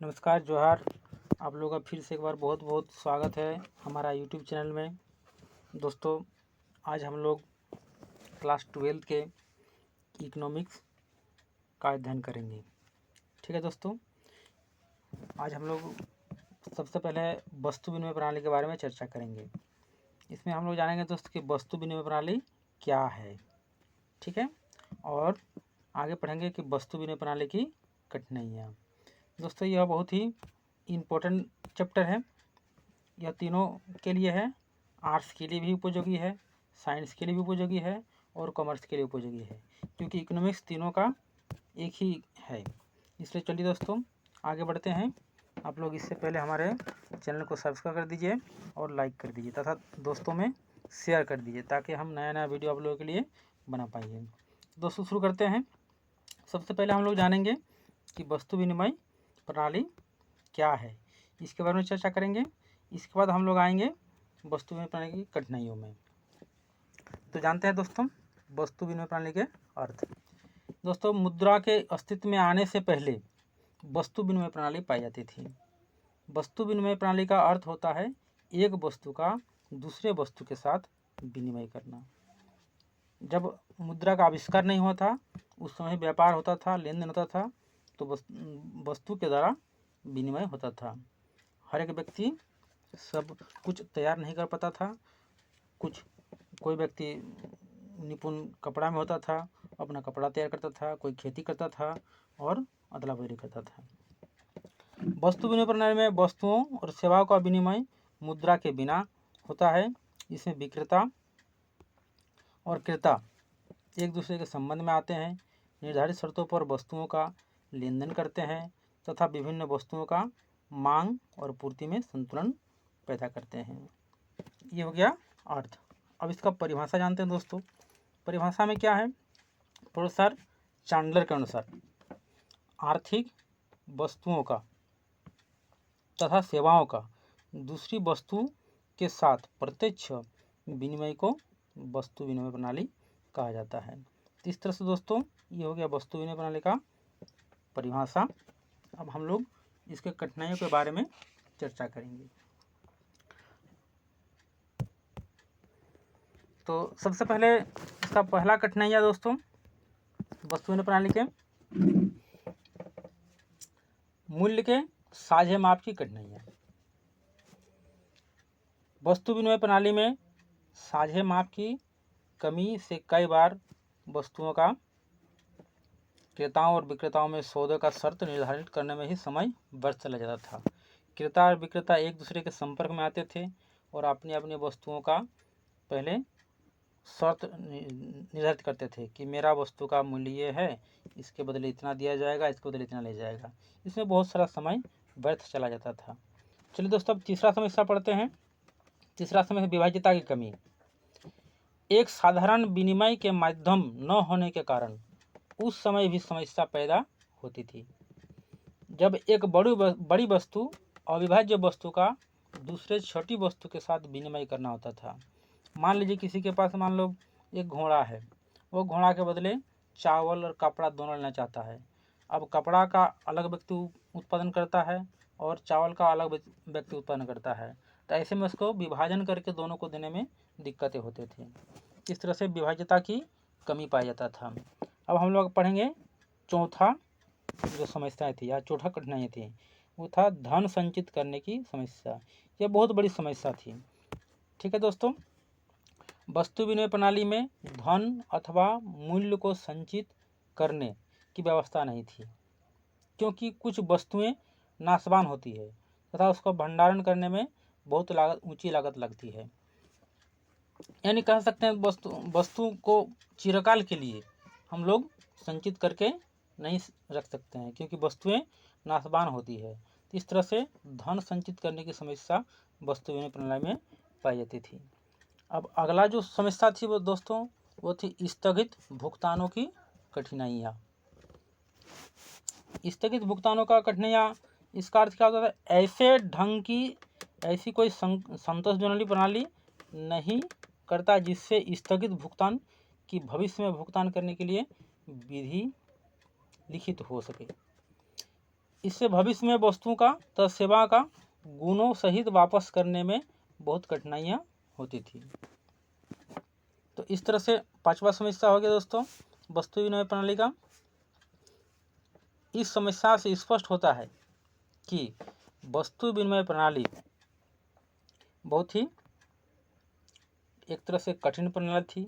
नमस्कार जोहार। आप लोगों का फिर से एक बार बहुत बहुत स्वागत है हमारा यूट्यूब चैनल में। दोस्तों, आज हम लोग क्लास 12 के इकोनॉमिक्स का अध्ययन करेंगे। ठीक है दोस्तों, आज हम लोग सबसे पहले वस्तु विनिमय प्रणाली के बारे में चर्चा करेंगे। इसमें हम लोग जानेंगे दोस्तों कि वस्तु विनिमय प्रणाली क्या है। ठीक है, और आगे पढ़ेंगे कि वस्तु विनिमय प्रणाली की कठिनाइयाँ। दोस्तों, यह बहुत ही इम्पोर्टेंट चैप्टर है। यह तीनों के लिए है, आर्ट्स के लिए भी उपयोगी है, साइंस के लिए भी उपयोगी है और कॉमर्स के लिए उपयोगी है, क्योंकि इकोनॉमिक्स तीनों का एक ही है। इसलिए चलिए दोस्तों आगे बढ़ते हैं। आप लोग इससे पहले हमारे चैनल को सब्सक्राइब कर दीजिए और लाइक कर दीजिए तथा दोस्तों में शेयर कर दीजिए, ताकि हम नया नया वीडियो आप लोगों के लिए बना पाएंगे। दोस्तों शुरू करते हैं। सबसे पहले हम लोग जानेंगे कि वस्तु विनिमय प्रणाली क्या है, इसके बारे में चर्चा करेंगे। इसके बाद हम लोग आएंगे वस्तु विनिमय प्रणाली की कठिनाइयों में। तो जानते हैं दोस्तों वस्तु विनिमय प्रणाली के अर्थ। दोस्तों, मुद्रा के अस्तित्व में आने से पहले वस्तु विनिमय प्रणाली पाई जाती थी। वस्तु विनिमय प्रणाली का अर्थ होता है एक वस्तु का दूसरे वस्तु के साथ विनिमय करना। जब मुद्रा का आविष्कार नहीं हुआ था, उस समय व्यापार होता था, लेन देन होता था, तो वस्तु के द्वारा विनिमय होता था। हर एक व्यक्ति सब कुछ तैयार नहीं कर पाता था। कोई व्यक्ति निपुण कपड़ा में होता था, अपना कपड़ा तैयार करता था, कोई खेती करता था और अदला बदली करता था। वस्तु विनिमय प्रणाली में वस्तुओं और सेवाओं का विनिमय मुद्रा के बिना होता है। इसमें विक्रेता और क्रेता एक दूसरे के संबंध में आते हैं, निर्धारित शर्तों पर वस्तुओं का लेन देन करते हैं तथा विभिन्न वस्तुओं का मांग और पूर्ति में संतुलन पैदा करते हैं। ये हो गया अर्थ। अब इसका परिभाषा जानते हैं दोस्तों। परिभाषा में क्या है? प्रोफेसर चांडलर के अनुसार आर्थिक वस्तुओं का तथा सेवाओं का दूसरी वस्तु के साथ प्रत्यक्ष विनिमय को वस्तु विनिमय प्रणाली कहा जाता है। तो इस तरह से दोस्तों ये हो गया वस्तु विनिमय प्रणाली का परिभाषा। अब हम लोग इसके कठिनाइयों के बारे में चर्चा करेंगे। तो सबसे पहले इसका पहला कठिनाइयाँ दोस्तों वस्तु विनिमय प्रणाली के मूल्य के साझे माप की कठिनाइयाँ। वस्तु विनिमय प्रणाली में साझे माप की कमी से कई बार वस्तुओं का क्रेताओं और विक्रेताओं में सौदे का शर्त निर्धारित करने में ही समय व्यर्थ चला जाता था। क्रेता और विक्रेता एक दूसरे के संपर्क में आते थे और अपनी अपनी वस्तुओं का पहले शर्त निर्धारित करते थे कि मेरा वस्तु का मूल्य ये है, इसके बदले इतना दिया जाएगा, इसके बदले इतना ले जाएगा। इसमें बहुत सारा समय व्यर्थ चला जाता था। चलिए दोस्तों अब तीसरा समस्या पढ़ते हैं। तीसरा समस्या विभाज्यता की कमी। एक साधारण विनिमय के माध्यम न होने के कारण उस समय भी समस्या पैदा होती थी। जब एक बड़ी वस्तु अविभाज्य वस्तु का दूसरे छोटी वस्तु के साथ विनिमय करना होता था। मान लीजिए किसी के पास मान लो एक घोड़ा है, वो घोड़ा के बदले चावल और कपड़ा दोनों लेना चाहता है। अब कपड़ा का अलग व्यक्ति उत्पादन करता है और चावल का अलग व्यक्ति उत्पादन करता है, तो ऐसे में उसको विभाजन करके दोनों को देने में दिक्कतें होते थे। इस तरह से विभाज्यता की कमी पाया जाता था। अब हम लोग पढ़ेंगे चौथा जो समस्या थी या चौथा कठिनाई थी, वो था धन संचित करने की समस्या। यह बहुत बड़ी समस्या थी। ठीक है दोस्तों, वस्तु विनिमय प्रणाली में धन अथवा मूल्य को संचित करने की व्यवस्था नहीं थी, क्योंकि कुछ वस्तुएं नाशवान होती है तथा उसका भंडारण करने में बहुत ऊंची लागत लगती है। यानी कह सकते हैं वस्तु को चिरकाल के लिए हम लोग संचित करके नहीं रख सकते हैं, क्योंकि वस्तुएं नाशवान होती है। तो इस तरह से धन संचित करने की समस्या वस्तु विनिमय प्रणाली में पाई जाती थी। अब अगला जो समस्या थी वो दोस्तों वो थी स्थगित भुगतानों की कठिनाइयाँ। स्थगित भुगतानों का कठिनाइयाँ, इसका अर्थ क्या होता है? ऐसे ढंग की ऐसी कोई संतोषजनक प्रणाली नहीं करता जिससे स्थगित भुगतान की भविष्य में भुगतान करने के लिए विधि लिखित हो सके। इससे भविष्य में वस्तुओं का तथा सेवा का गुणों सहित वापस करने में बहुत कठिनाइयाँ होती थी। तो इस तरह से पांचवा समस्या हो गया दोस्तों वस्तु विनिमय प्रणाली का। इस समस्या से स्पष्ट होता है कि वस्तु विनिमय प्रणाली बहुत ही एक तरह से कठिन प्रणाली थी,